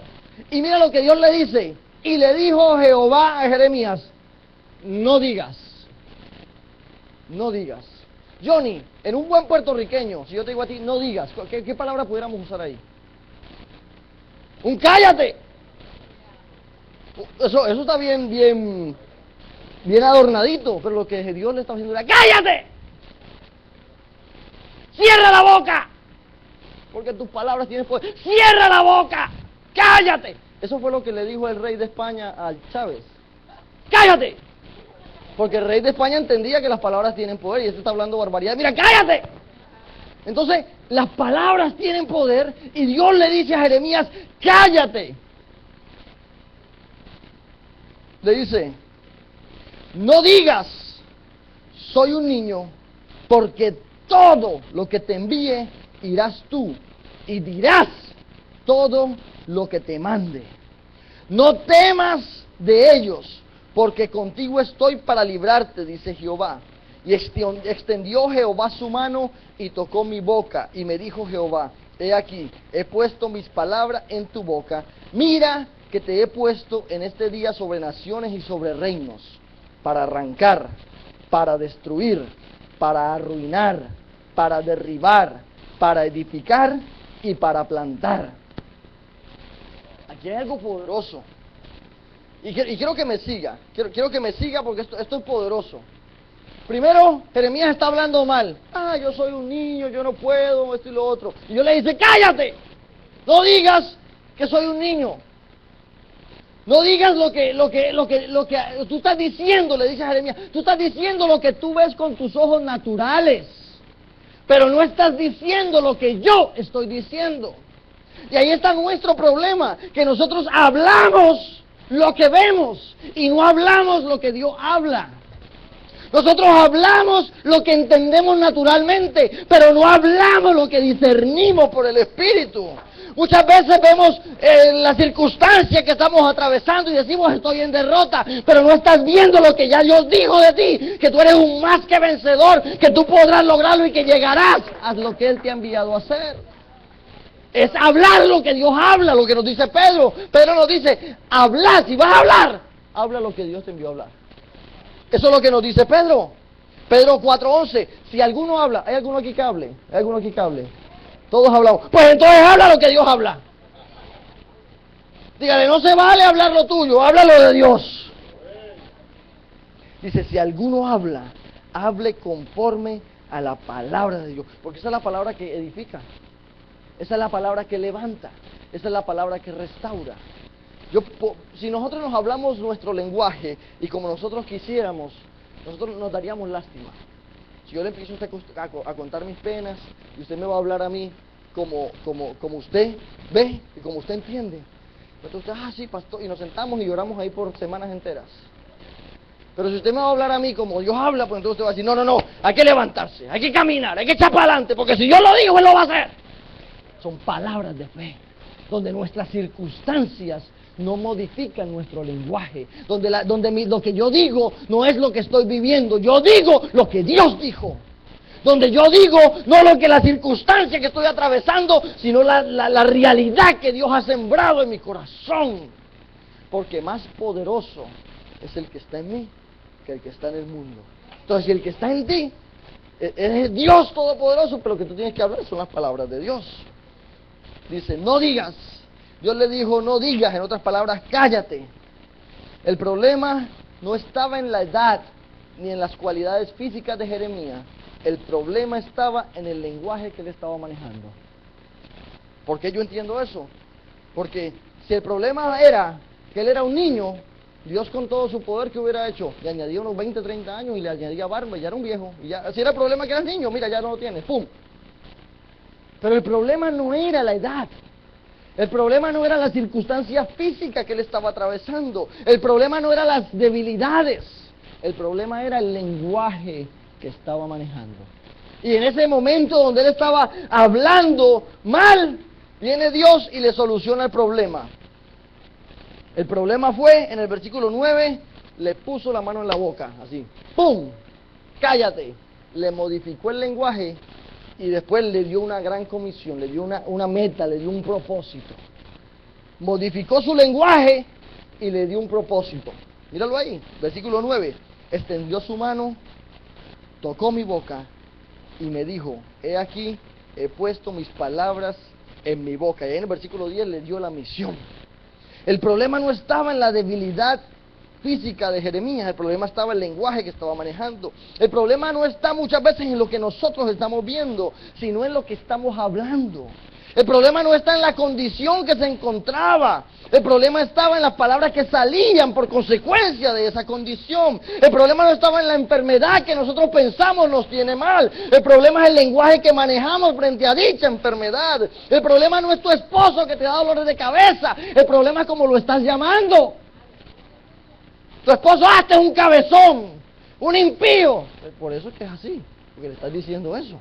Y mira lo que Dios le dice. Y le dijo Jehová a Jeremías, no digas. Johnny, en un buen puertorriqueño, si yo te digo a ti, no digas, ¿qué palabra pudiéramos usar ahí? Un cállate. Eso está bien adornadito, pero lo que Dios le está haciendo es, ¡cállate! ¡Cierra la boca! Porque tus palabras tienen poder. ¡Cierra la boca! ¡Cállate! Eso fue lo que le dijo el rey de España a Chávez. ¡Cállate! Porque el rey de España entendía que las palabras tienen poder y este está hablando barbaridad. ¡Mira, cállate! Entonces, las palabras tienen poder y Dios le dice a Jeremías, ¡cállate! Le dice, no digas, soy un niño, porque todo lo que te envíe irás tú y dirás todo lo que te mande. No temas de ellos, porque contigo estoy para librarte, dice Jehová. Y extendió Jehová su mano y tocó mi boca, y me dijo Jehová: he aquí, he puesto mis palabras en tu boca. Mira que te he puesto en este día sobre naciones y sobre reinos, para arrancar, para destruir, para arruinar, para derribar, para edificar y para plantar. Aquí hay algo poderoso. Y quiero que me siga. Quiero que me siga porque esto es poderoso. Primero, Jeremías está hablando mal. Yo soy un niño, yo no puedo, esto y lo otro. Y Dios le dice: cállate. No digas que soy un niño. No digas lo que tú estás diciendo, le dice a Jeremías. Tú estás diciendo lo que tú ves con tus ojos naturales, pero no estás diciendo lo que yo estoy diciendo. Y ahí está nuestro problema, que nosotros hablamos lo que vemos y no hablamos lo que Dios habla. Nosotros hablamos lo que entendemos naturalmente, pero no hablamos lo que discernimos por el Espíritu. Muchas veces vemos las circunstancias que estamos atravesando y decimos: estoy en derrota, pero no estás viendo lo que ya Dios dijo de ti, que tú eres un más que vencedor, que tú podrás lograrlo y que llegarás a lo que Él te ha enviado a hacer. Es hablar lo que Dios habla, lo que nos dice Pedro. Pedro nos dice: hablar, si vas a hablar, habla lo que Dios te envió a hablar. Eso es lo que nos dice Pedro. Pedro 4:11. Si alguno habla, ¿hay alguno aquí que hable? ¿Hay alguno aquí que hable? Todos hablamos. Pues entonces habla lo que Dios habla. Dígale: no se vale hablar lo tuyo, habla lo de Dios. Dice: si alguno habla, hable conforme a la palabra de Dios. Porque esa es la palabra que edifica. Esa es la palabra que levanta. Esa es la palabra que restaura. Si nosotros nos hablamos nuestro lenguaje y como nosotros quisiéramos, nosotros nos daríamos lástima. Si yo le empiezo a usted a contar mis penas y usted me va a hablar a mí como usted ve y como usted entiende, entonces usted: sí, pastor, y nos sentamos y lloramos ahí por semanas enteras. Pero si usted me va a hablar a mí como Dios habla, pues entonces usted va a decir: no, hay que levantarse, hay que caminar, hay que echar para adelante, porque si yo lo digo, Él lo va a hacer. Son palabras de fe, donde nuestras circunstancias no modifican nuestro lenguaje, donde lo que yo digo no es lo que estoy viviendo, yo digo lo que Dios dijo. Donde yo digo no lo que la circunstancia que estoy atravesando, sino la realidad que Dios ha sembrado en mi corazón. Porque más poderoso es el que está en mí que el que está en el mundo. Entonces, si el que está en ti es Dios Todopoderoso, pero lo que tú tienes que hablar son las palabras de Dios. Dice: no digas. Dios le dijo: no digas, en otras palabras, cállate. El problema no estaba en la edad ni en las cualidades físicas de Jeremías. El problema estaba en el lenguaje que él estaba manejando. ¿Por qué yo entiendo eso? Porque si el problema era que él era un niño, Dios con todo su poder, ¿qué hubiera hecho? Le añadía unos 20, 30 años y le añadía barba y ya era un viejo. Y ya, si era el problema que eras niño, mira, ya no lo tienes, ¡pum! Pero el problema no era la edad. El problema no era la circunstancia física que él estaba atravesando. El problema no eran las debilidades. El problema era el lenguaje que estaba manejando. Y en ese momento donde él estaba hablando mal, viene Dios y le soluciona el problema. El problema fue, en el versículo 9, le puso la mano en la boca, así, ¡pum! ¡Cállate! Le modificó el lenguaje y después le dio una gran comisión, le dio una meta, le dio un propósito. Modificó su lenguaje y le dio un propósito. Míralo ahí, versículo 9. Extendió su mano, tocó mi boca y me dijo: he aquí, he puesto mis palabras en mi boca. Y ahí en el versículo 10 le dio la misión. El problema no estaba en la debilidad física de Jeremías, el problema estaba en el lenguaje que estaba manejando. El problema no está muchas veces en lo que nosotros estamos viendo, sino en lo que estamos hablando. El problema no está en la condición que se encontraba. El problema estaba en las palabras que salían por consecuencia de esa condición. El problema no estaba en la enfermedad que nosotros pensamos nos tiene mal. El problema es el lenguaje que manejamos frente a dicha enfermedad. El problema no es tu esposo que te da dolores de cabeza. El problema es cómo lo estás llamando. Tu esposo: este es un cabezón, un impío. Por eso es que es así, porque le estás diciendo eso.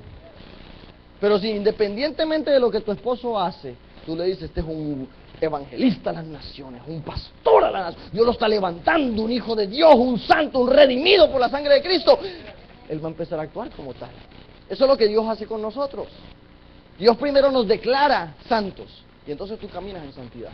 Pero si independientemente de lo que tu esposo hace, tú le dices: este es un evangelista a las naciones, un pastor a las naciones. Dios lo está levantando, un hijo de Dios, un santo, un redimido por la sangre de Cristo. Él va a empezar a actuar como tal. Eso es lo que Dios hace con nosotros. Dios primero nos declara santos y entonces tú caminas en santidad.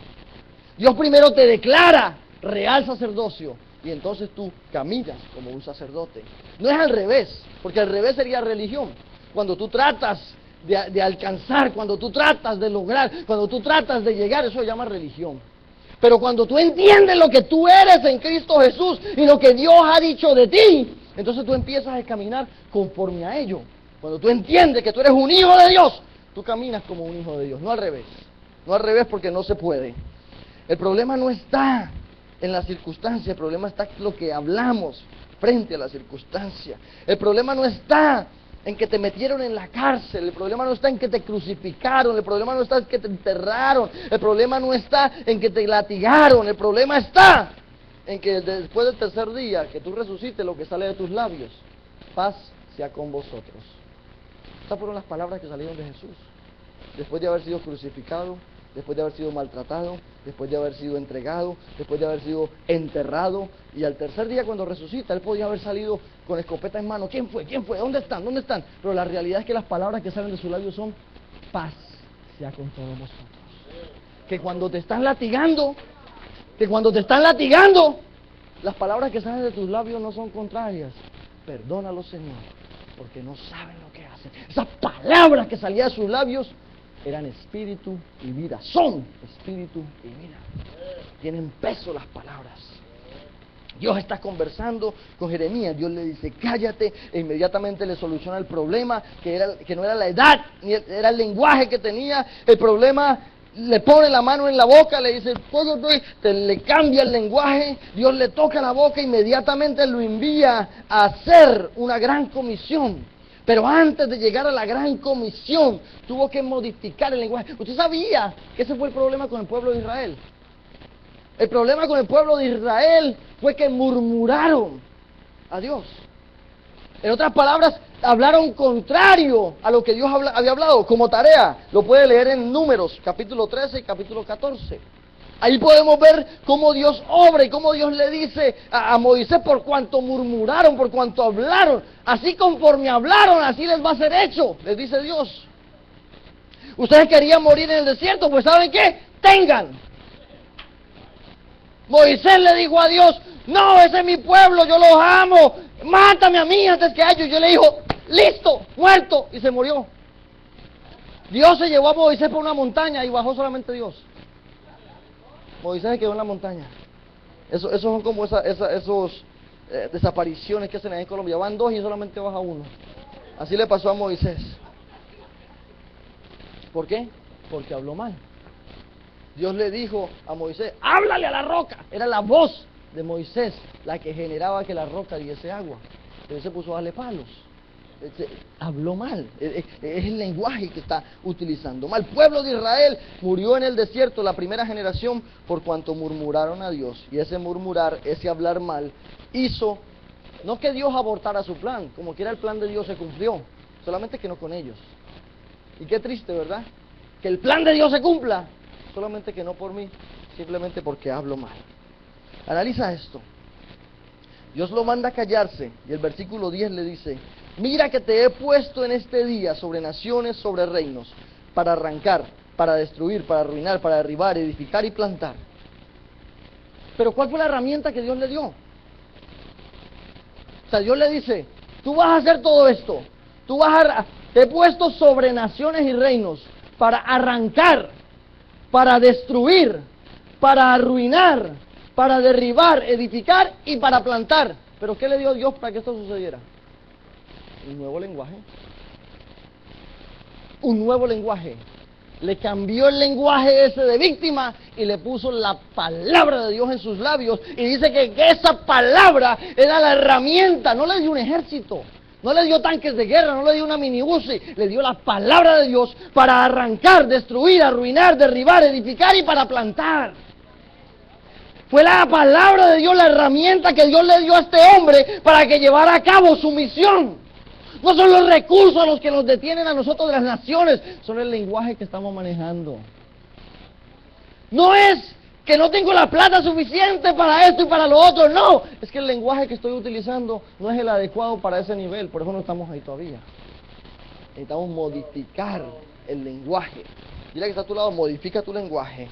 Dios primero te declara real sacerdocio y entonces tú caminas como un sacerdote. No es al revés, porque al revés sería religión. Cuando tú tratas de alcanzar, cuando tú tratas de lograr, cuando tú tratas de llegar, eso se llama religión. Pero cuando tú entiendes lo que tú eres en Cristo Jesús y lo que Dios ha dicho de ti, entonces tú empiezas a caminar conforme a ello. Cuando tú entiendes que tú eres un hijo de Dios, tú caminas como un hijo de Dios, no al revés. No al revés porque no se puede. El problema no está en la circunstancia, el problema está en lo que hablamos frente a la circunstancia. El problema no está en que te metieron en la cárcel, el problema no está en que te crucificaron, el problema no está en que te enterraron, el problema no está en que te latigaron, el problema está en que después del tercer día que tú resucites, lo que sale de tus labios, paz sea con vosotros. Estas fueron las palabras que salieron de Jesús, después de haber sido crucificado, después de haber sido maltratado, después de haber sido entregado, después de haber sido enterrado, y al tercer día cuando resucita, él podía haber salido con escopeta en mano. ¿Quién fue? ¿Quién fue? ¿Dónde están? ¿Dónde están? Pero la realidad es que las palabras que salen de sus labios son paz sea con todos vosotros. Que cuando te están latigando, las palabras que salen de tus labios no son contrarias. Perdónalo, Señor, porque no saben lo que hacen. Esas palabras que salían de sus labios eran espíritu y vida, son espíritu y vida. Tienen peso las palabras. Dios está conversando con Jeremías, Dios le dice cállate, e inmediatamente le soluciona el problema, que no era la edad, ni era el lenguaje que tenía, el problema. Le pone la mano en la boca, le dice, le cambia el lenguaje, Dios le toca la boca, inmediatamente lo envía a hacer una gran comisión. Pero antes de llegar a la gran comisión, tuvo que modificar el lenguaje. ¿Usted sabía que ese fue el problema con el pueblo de Israel? El problema con el pueblo de Israel fue que murmuraron a Dios. En otras palabras, hablaron contrario a lo que Dios había hablado. Como tarea, lo puede leer en Números, capítulo 13 y capítulo 14. Ahí podemos ver cómo Dios obra y cómo Dios le dice a Moisés, por cuanto murmuraron, por cuanto hablaron, así conforme hablaron, así les va a ser hecho, les dice Dios. Ustedes querían morir en el desierto, pues ¿saben qué? Tengan. Moisés le dijo a Dios, no, ese es mi pueblo, yo los amo, mátame a mí antes que a ellos. Yo le dijo, listo, muerto, y se murió. Dios se llevó a Moisés por una montaña y bajó solamente Dios. Moisés se quedó en la montaña. Eso son como esos desapariciones que hacen ahí en Colombia. Van dos y solamente baja uno. Así le pasó a Moisés. ¿Por qué? Porque habló mal. Dios le dijo a Moisés, háblale a la roca. Era la voz de Moisés la que generaba que la roca diese agua. Entonces se puso a darle palos. Habló mal, es el lenguaje que está utilizando mal. El pueblo de Israel murió en el desierto, la primera generación, por cuanto murmuraron a Dios. Y ese murmurar, ese hablar mal, hizo, no que Dios abortara su plan, como quiera el plan de Dios se cumplió, solamente que no con ellos. Y qué triste, ¿verdad? Que el plan de Dios se cumpla, solamente que no por mí, simplemente porque hablo mal. Analiza esto. Dios lo manda a callarse, y el versículo 10 le dice, mira que te he puesto en este día sobre naciones, sobre reinos, para arrancar, para destruir, para arruinar, para derribar, edificar y plantar. Pero ¿cuál fue la herramienta que Dios le dio? O sea, Dios le dice, tú vas a hacer todo esto, te he puesto sobre naciones y reinos, para arrancar, para destruir, para arruinar, para derribar, edificar y para plantar. ¿Pero qué le dio Dios para que esto sucediera? Un nuevo lenguaje. Un nuevo lenguaje. Le cambió el lenguaje ese de víctima y le puso la palabra de Dios en sus labios. Y dice que esa palabra era la herramienta. No le dio un ejército, no le dio tanques de guerra, no le dio una mini Uzi. Le dio la palabra de Dios para arrancar, destruir, arruinar, derribar, edificar y para plantar. Fue la palabra de Dios la herramienta que Dios le dio a este hombre para que llevara a cabo su misión. No son los recursos los que nos detienen a nosotros de las naciones, son el lenguaje que estamos manejando. No es que no tengo la plata suficiente para esto y para lo otro, no. Es que el lenguaje que estoy utilizando no es el adecuado para ese nivel, por eso no estamos ahí todavía. Necesitamos modificar el lenguaje. Dile que está a tu lado, modifica tu lenguaje.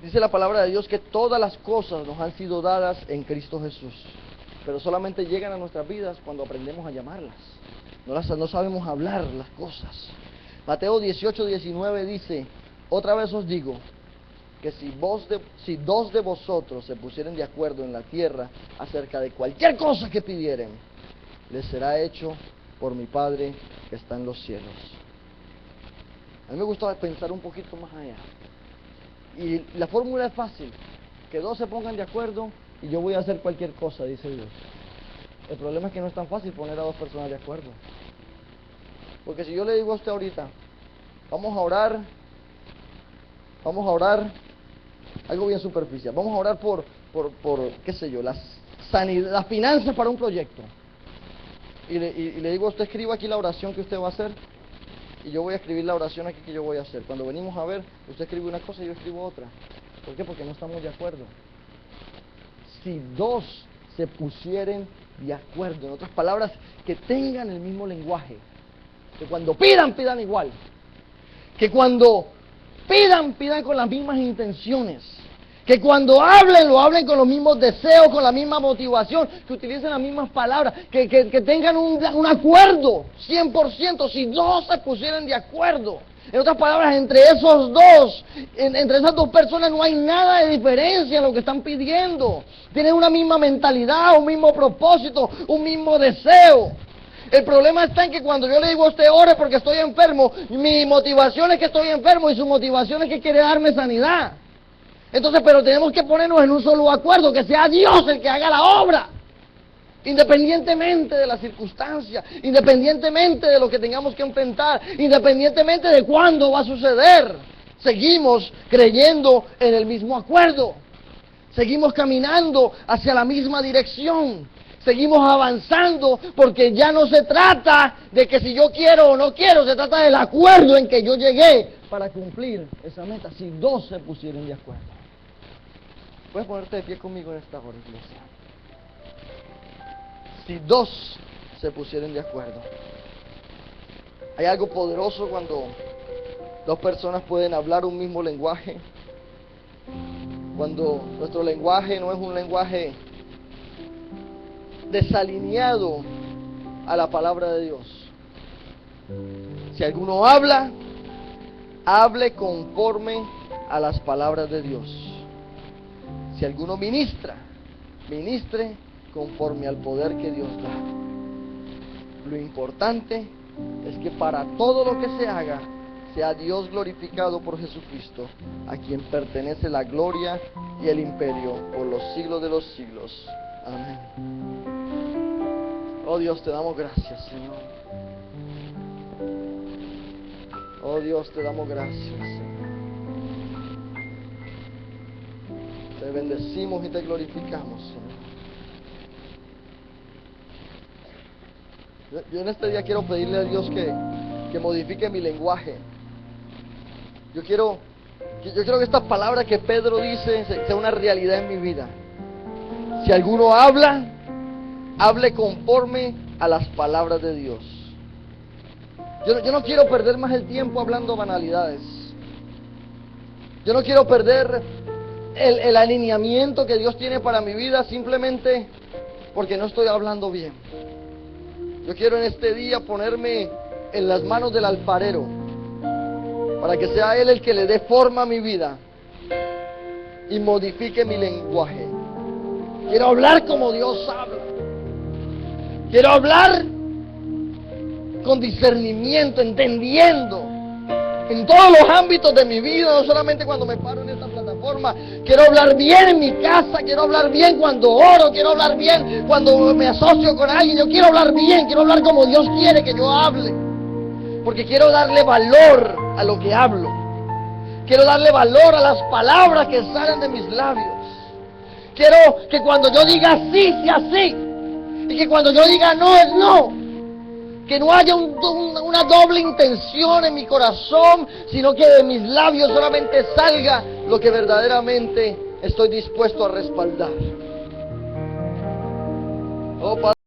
Dice la palabra de Dios que todas las cosas nos han sido dadas en Cristo Jesús, pero solamente llegan a nuestras vidas cuando aprendemos a llamarlas. No sabemos hablar las cosas. Mateo 18:19 dice: otra vez os digo, que si dos de vosotros se pusieren de acuerdo en la tierra acerca de cualquier cosa que pidieren, les será hecho por mi Padre que está en los cielos. A mí me gusta pensar un poquito más allá. Y la fórmula es fácil, que dos se pongan de acuerdo y yo voy a hacer cualquier cosa, dice Dios. El problema es que no es tan fácil poner a dos personas de acuerdo. Porque si yo le digo a usted ahorita, vamos a orar, algo bien superficial, vamos a orar por qué sé yo, las finanzas para un proyecto. Y le digo a usted, escriba aquí la oración que usted va a hacer, y yo voy a escribir la oración aquí que yo voy a hacer. Cuando venimos a ver, usted escribe una cosa y yo escribo otra. ¿Por qué? Porque no estamos de acuerdo. Si dos se pusieren de acuerdo, en otras palabras, que tengan el mismo lenguaje, que cuando pidan igual, que cuando pidan con las mismas intenciones, que cuando hablen, lo hablen con los mismos deseos, con la misma motivación, que utilicen las mismas palabras, que tengan un acuerdo, 100%, si dos se pusieran de acuerdo. En otras palabras, entre esos dos, entre esas dos personas no hay nada de diferencia en lo que están pidiendo. Tienen una misma mentalidad, un mismo propósito, un mismo deseo. El problema está en que cuando yo le digo a usted ore porque estoy enfermo, mi motivación es que estoy enfermo y su motivación es que quiere darme sanidad. Entonces, pero tenemos que ponernos en un solo acuerdo, que sea Dios el que haga la obra, independientemente de las circunstancias, independientemente de lo que tengamos que enfrentar, independientemente de cuándo va a suceder. Seguimos creyendo en el mismo acuerdo, seguimos caminando hacia la misma dirección, seguimos avanzando, porque ya no se trata de que si yo quiero o no quiero, se trata del acuerdo en que yo llegué para cumplir esa meta, si dos se pusieron de acuerdo. Puedes ponerte de pie conmigo en esta hora, iglesia. Si dos se pusieron de acuerdo. Hay algo poderoso cuando dos personas pueden hablar un mismo lenguaje. Cuando nuestro lenguaje no es un lenguaje desalineado a la palabra de Dios. Si alguno habla, hable conforme a las palabras de Dios. Si alguno ministra, ministre conforme al poder que Dios da. Lo importante es que para todo lo que se haga, sea Dios glorificado por Jesucristo, a quien pertenece la gloria y el imperio por los siglos de los siglos. Amén. Oh Dios, te damos gracias, Señor. Oh Dios, te damos gracias, Señor. Te bendecimos y te glorificamos, Señor. Yo en este día quiero pedirle a Dios que modifique mi lenguaje. Yo quiero que esta palabra que Pedro dice sea una realidad en mi vida. Si alguno habla, hable conforme a las palabras de Dios. Yo no quiero perder más el tiempo hablando banalidades. Yo no quiero perder el alineamiento que Dios tiene para mi vida simplemente porque no estoy hablando bien. Yo quiero en este día ponerme en las manos del alfarero para que sea Él el que le dé forma a mi vida y modifique mi lenguaje. Quiero hablar como Dios habla. Quiero hablar con discernimiento, entendiendo en todos los ámbitos de mi vida, no solamente cuando me paro en esta plataforma. Quiero hablar bien en mi casa, quiero hablar bien cuando oro, quiero hablar bien cuando me asocio con alguien. Yo quiero hablar bien, quiero hablar como Dios quiere que yo hable, porque quiero darle valor a lo que hablo. Quiero darle valor a las palabras que salen de mis labios. Quiero que cuando yo diga sí, sea sí, y que cuando yo diga no, es no. Que no haya una doble intención en mi corazón, sino que de mis labios solamente salga lo que verdaderamente estoy dispuesto a respaldar. Oh, Padre.